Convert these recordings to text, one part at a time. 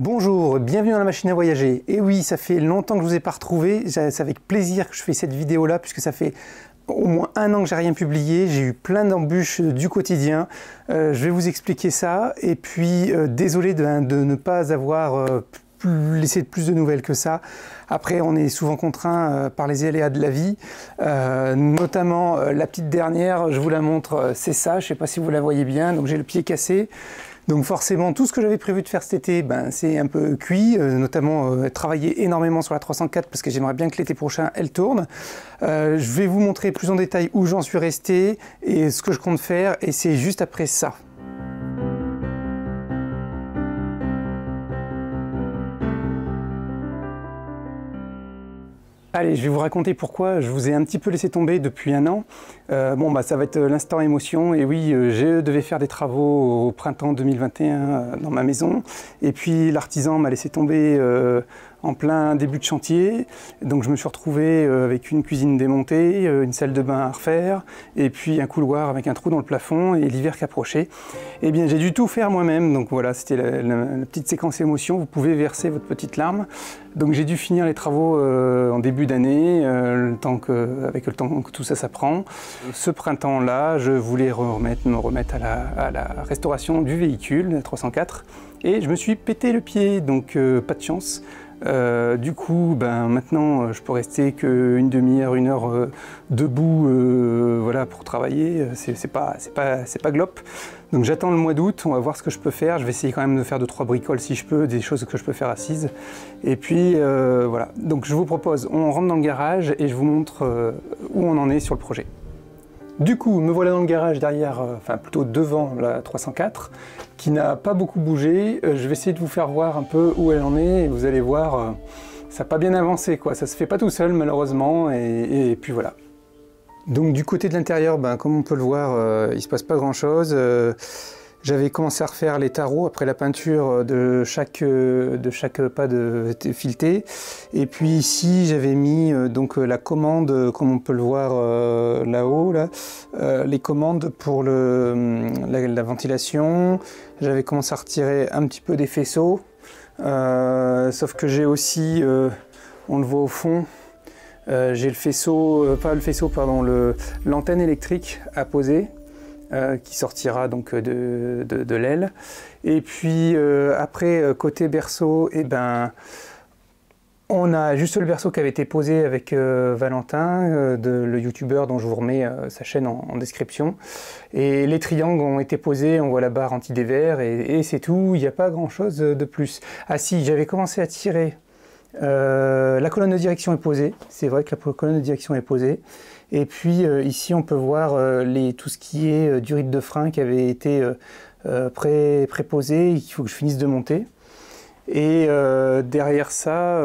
Bonjour, bienvenue dans la machine à voyager. Et oui, ça fait longtemps que je ne vous ai pas retrouvé. C'est avec plaisir que je fais cette vidéo-là, puisque ça fait au moins un an que j'ai rien publié. J'ai eu plein d'embûches du quotidien. Je vais vous expliquer ça. Et puis, désolé de ne pas avoir laissé plus de nouvelles que ça. Après, on est souvent contraint par les aléas de la vie. Notamment, la petite dernière, je vous la montre, c'est ça. Je ne sais pas si vous la voyez bien. Donc, j'ai le pied cassé. Donc forcément, tout ce que j'avais prévu de faire cet été, c'est un peu cuit, notamment travailler énormément sur la 304 parce que j'aimerais bien que l'été prochain, elle tourne. Je vais vous montrer plus en détail où j'en suis resté et ce que je compte faire, et c'est juste après ça. Allez, je vais vous raconter pourquoi je vous ai un petit peu laissé tomber depuis un an. Ça va être l'instant émotion. Et oui, je devais faire des travaux au printemps 2021 dans ma maison. Et puis l'artisan m'a laissé tomber en plein début de chantier. Donc je me suis retrouvé avec une cuisine démontée, une salle de bain à refaire, et puis un couloir avec un trou dans le plafond et l'hiver qui approchait. Eh bien, j'ai dû tout faire moi-même. Donc voilà, c'était la petite séquence émotion. Vous pouvez verser votre petite larme. Donc j'ai dû finir les travaux en début d'année, avec le temps que tout ça s'apprend. Ce printemps-là, je voulais me remettre à la restauration du véhicule, la 304, et je me suis pété le pied, donc pas de chance. Du coup, maintenant, je peux rester qu'une demi-heure, une heure debout, voilà, pour travailler. C'est pas glop. Donc j'attends le mois d'août, on va voir ce que je peux faire. Je vais essayer quand même de faire 2-3 bricoles si je peux, des choses que je peux faire assise. Et puis voilà. Donc je vous propose, on rentre dans le garage et je vous montre où on en est sur le projet. Du coup, me voilà dans le garage derrière, enfin plutôt devant la 304, qui n'a pas beaucoup bougé. Je vais essayer de vous faire voir un peu où elle en est, et vous allez voir, ça n'a pas bien avancé, quoi. Ça se fait pas tout seul malheureusement, et puis voilà. Donc du côté de l'intérieur, comme on peut le voir, il se passe pas grand chose. J'avais commencé à refaire les tarots après la peinture de chaque pas de fileté. Et puis ici, j'avais mis la commande, comme on peut le voir là-haut, les commandes pour la ventilation. J'avais commencé à retirer un petit peu des faisceaux. Sauf que j'ai aussi, on le voit au fond, j'ai le faisceau, l'antenne électrique à poser. Qui sortira donc de l'aile. Et puis après, côté berceau, on a juste le berceau qui avait été posé avec Valentin, le youtubeur dont je vous remets sa chaîne en description. Et les triangles ont été posés, on voit la barre anti-dévers, et c'est tout, il n'y a pas grand chose de plus. Ah si, j'avais commencé à tirer, la colonne de direction est posée, c'est vrai que la colonne de direction est posée. Et puis ici on peut voir tout ce qui est durite de frein qui avait été préposé, il faut que je finisse de monter. Et derrière ça,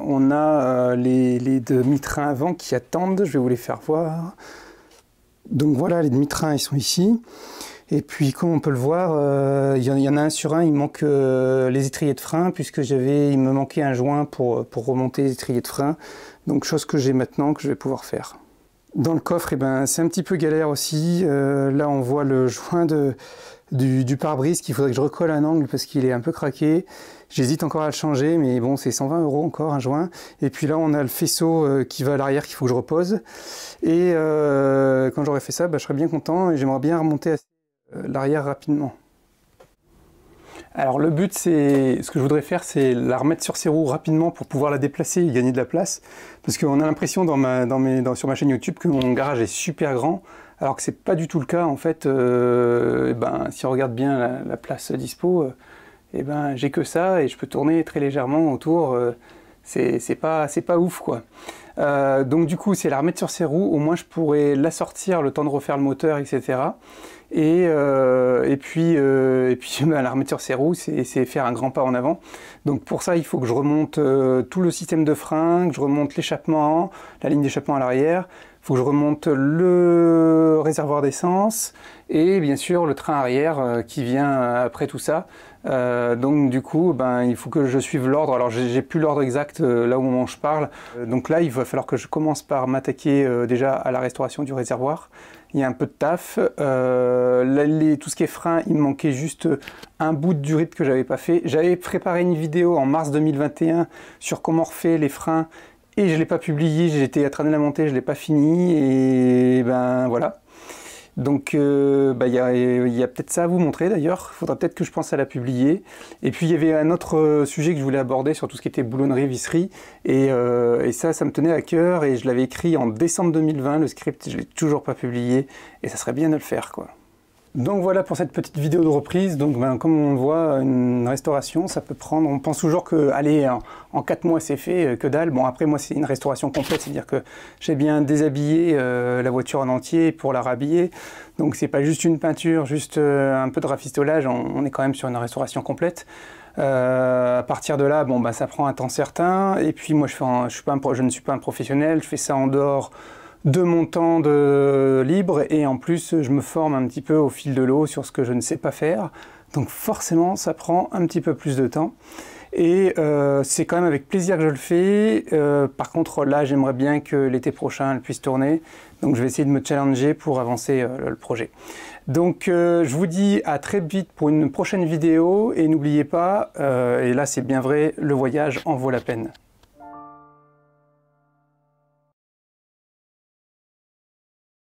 on a les demi-trains avant qui attendent, je vais vous les faire voir. Donc voilà, les demi-trains ils sont ici. Et puis comme on peut le voir, il y en a un sur un, il manque les étriers de frein, puisque il me manquait un joint pour remonter les étriers de frein. Donc chose que j'ai maintenant, que je vais pouvoir faire. Dans le coffre, c'est un petit peu galère aussi. Là, on voit le joint du pare-brise qu'il faudrait que je recolle un angle parce qu'il est un peu craqué. J'hésite encore à le changer, mais bon, c'est 120 € encore un joint. Et puis là, on a le faisceau qui va à l'arrière qu'il faut que je repose. Et quand j'aurai fait ça, je serai bien content et j'aimerais bien remonter à l'arrière rapidement. Alors le but, ce que je voudrais faire, c'est la remettre sur ses roues rapidement pour pouvoir la déplacer et gagner de la place. Parce qu'on a l'impression sur ma chaîne YouTube que mon garage est super grand, alors que c'est pas du tout le cas en fait. Si on regarde bien la place dispo, j'ai que ça et je peux tourner très légèrement autour. C'est pas ouf quoi. Donc du coup, c'est la remettre sur ses roues, au moins je pourrais la sortir le temps de refaire le moteur, etc. Et puis la remettre sur ses roues, c'est faire un grand pas en avant. Donc pour ça, il faut que je remonte tout le système de frein, que je remonte l'échappement, la ligne d'échappement à l'arrière, faut que je remonte le réservoir d'essence et bien sûr le train arrière qui vient après tout ça. Donc du coup, il faut que je suive l'ordre. Alors j'ai plus l'ordre exact là au moment où je parle. Donc là, il va falloir que je commence par m'attaquer déjà à la restauration du réservoir. Il y a un peu de taf. Tout ce qui est frein, il me manquait juste un bout du rythme que j'avais pas fait. J'avais préparé une vidéo en mars 2021 sur comment on refait les freins et je l'ai pas publié. J'étais en train de la monter, je l'ai pas fini et voilà. Donc il y a peut-être ça à vous montrer d'ailleurs, il faudra peut-être que je pense à la publier. Et puis il y avait un autre sujet que je voulais aborder sur tout ce qui était boulonnerie, visserie, et ça me tenait à cœur et je l'avais écrit en décembre 2020, le script, je ne l'ai toujours pas publié et ça serait bien de le faire quoi. Donc voilà pour cette petite vidéo de reprise. Donc comme on le voit, une restauration, ça peut prendre, on pense toujours que allez, en 4 mois c'est fait, que dalle. Bon après moi c'est une restauration complète, c'est-à-dire que j'ai bien déshabillé la voiture en entier pour la rhabiller. Donc c'est pas juste une peinture, juste un peu de rafistolage, on est quand même sur une restauration complète. À partir de là, ça prend un temps certain. Et puis moi je ne suis pas un professionnel, je fais ça en dehors de mon temps libre et en plus je me forme un petit peu au fil de l'eau sur ce que je ne sais pas faire, donc forcément ça prend un petit peu plus de temps et c'est quand même avec plaisir que je le fais. Par contre là j'aimerais bien que l'été prochain elle puisse tourner, donc je vais essayer de me challenger pour avancer le projet. Donc je vous dis à très vite pour une prochaine vidéo et n'oubliez pas, et là c'est bien vrai, le voyage en vaut la peine.